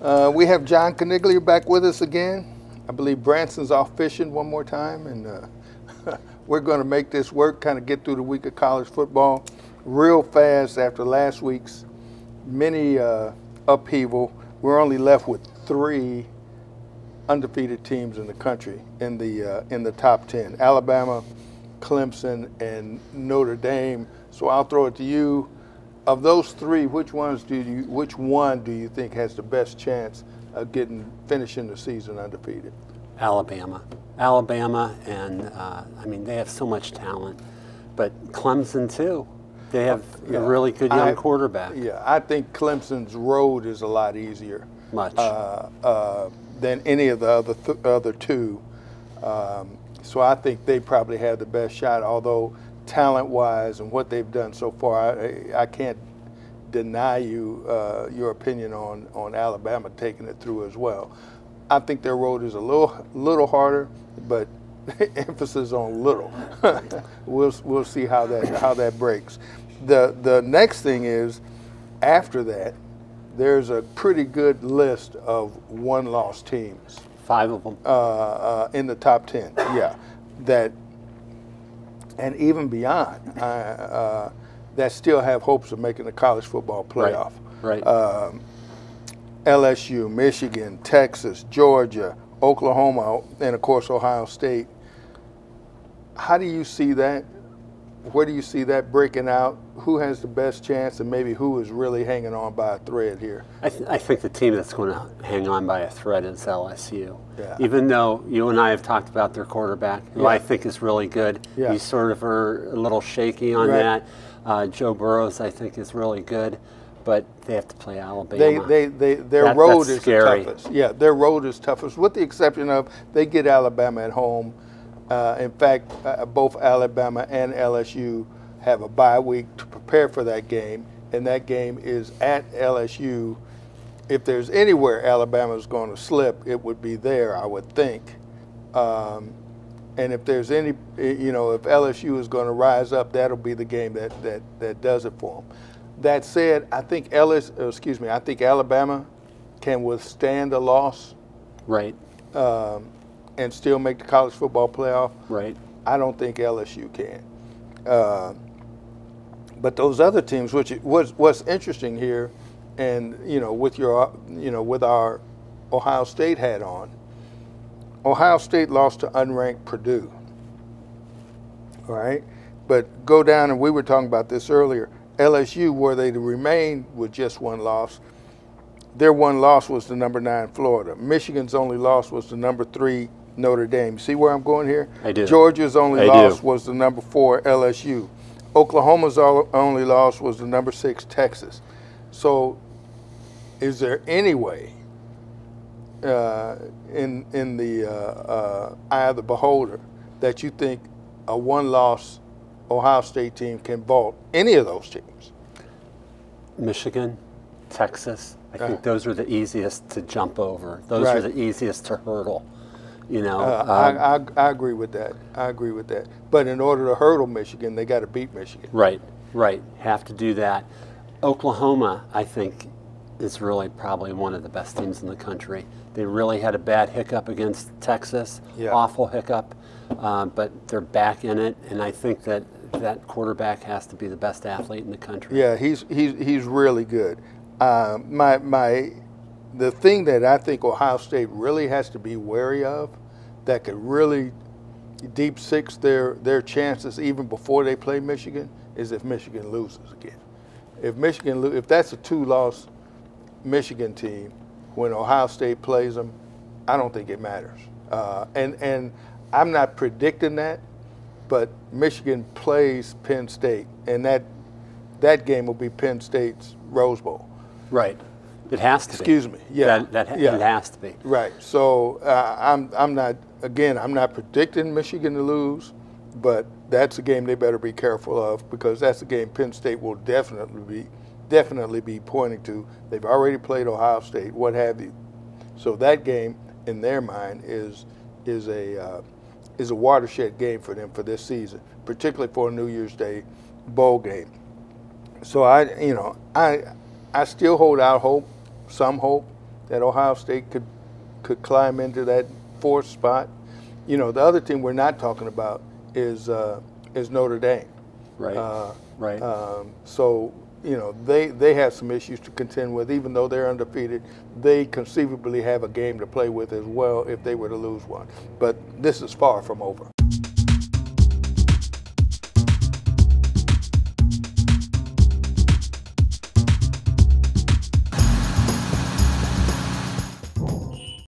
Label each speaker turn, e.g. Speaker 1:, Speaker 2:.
Speaker 1: We have John-Caniglia back with us again. I believe Branson's off fishing one more time, and we're going to make this work, kind of get through the week of college football real fast after last week's mini upheaval. We're only left with 3 undefeated teams in the country in the top 10: Alabama, Clemson, and Notre Dame. So I'll throw it to you. Of those 3, which one do you think has the best chance of finishing the season undefeated?
Speaker 2: Alabama, and I mean, they have so much talent, but Clemson too. They have a really good young quarterback.
Speaker 1: Yeah, I think Clemson's road is a lot easier than any of the other 2. So I think they probably have the best shot, although talent-wise and what they've done so far, I can't deny you your opinion on Alabama taking it through as well. I think their road is a little harder, but emphasis on little. We'll see how that breaks. The next thing is, after that, there's a pretty good list of one-loss teams.
Speaker 2: 5 of them
Speaker 1: in the top 10. Yeah, and even beyond, that still have hopes of making the college football playoff.
Speaker 2: Right.
Speaker 1: LSU, Michigan, Texas, Georgia, Oklahoma, and of course Ohio State. How do you see that? Where do you see that breaking out? Who has the best chance, and maybe who is really hanging on by a thread here?
Speaker 2: I think the team that's going to hang on by a thread is LSU.
Speaker 1: Yeah.
Speaker 2: Even though you and I have talked about their quarterback, who I think is really good.
Speaker 1: Yeah.
Speaker 2: You sort of are a little shaky on that. Joe Burrows, I think, is really good, but they have to play Alabama.
Speaker 1: Their road is
Speaker 2: scary.
Speaker 1: the toughest. Yeah, their road is toughest, with the exception of they get Alabama at home. In fact, both Alabama and LSU have a bye week to prepare for that game, and that game is at LSU. If there's anywhere Alabama's going to slip, it would be there, I would think. And if there's any, if LSU is going to rise up, that'll be the game that does it for them. That said, I think Alabama can withstand a loss.
Speaker 2: Right.
Speaker 1: And still make the college football playoff.
Speaker 2: Right.
Speaker 1: I don't think LSU can. But those other teams, what's interesting here, and with our Ohio State hat on, Ohio State lost to unranked Purdue. All right, but go down, and we were talking about this earlier. LSU, were they to remain with just one loss, their one loss was the number 9 Florida. Michigan's only loss was the number 3 Notre Dame. See where I'm going here?
Speaker 2: I do.
Speaker 1: Georgia's only loss was the number 4 LSU. Oklahoma's only loss was the number 6 Texas. So is there any way in the eye of the beholder that you think a one-loss Ohio State team can vault any of those teams?
Speaker 2: Michigan, Texas, I think those are the easiest to jump over. Those are the easiest to hurdle.
Speaker 1: I agree with that. I agree with that. But in order to hurdle Michigan, they got to beat Michigan.
Speaker 2: Right. Have to do that. Oklahoma, I think, is really probably one of the best teams in the country. They really had a bad hiccup against Texas, awful hiccup, but they're back in it, and I think that quarterback has to be the best athlete in the country.
Speaker 1: Yeah, he's really good. The thing that I think Ohio State really has to be wary of, that could really deep six their chances even before they play Michigan, is if Michigan loses again. If that's a 2-loss Michigan team, when Ohio State plays them, I don't think it matters. And I'm not predicting that, but Michigan plays Penn State, and that game will be Penn State's Rose Bowl.
Speaker 2: Right. It has to be.
Speaker 1: Excuse me. Yeah.
Speaker 2: It has to be.
Speaker 1: Right. So I'm not predicting Michigan to lose, but that's a game they better be careful of, because that's a game Penn State will definitely be pointing to. They've already played Ohio State, what have you. So that game, in their mind, is a watershed game for them for this season, particularly for a New Year's Day bowl game. So I still hold out some hope that Ohio State could climb into that 4th spot. You know, the other team we're not talking about is Notre Dame.
Speaker 2: Right. Right.
Speaker 1: So, you know, they have some issues to contend with. Even though they're undefeated, they conceivably have a game to play with as well if they were to lose one. But this is far from over.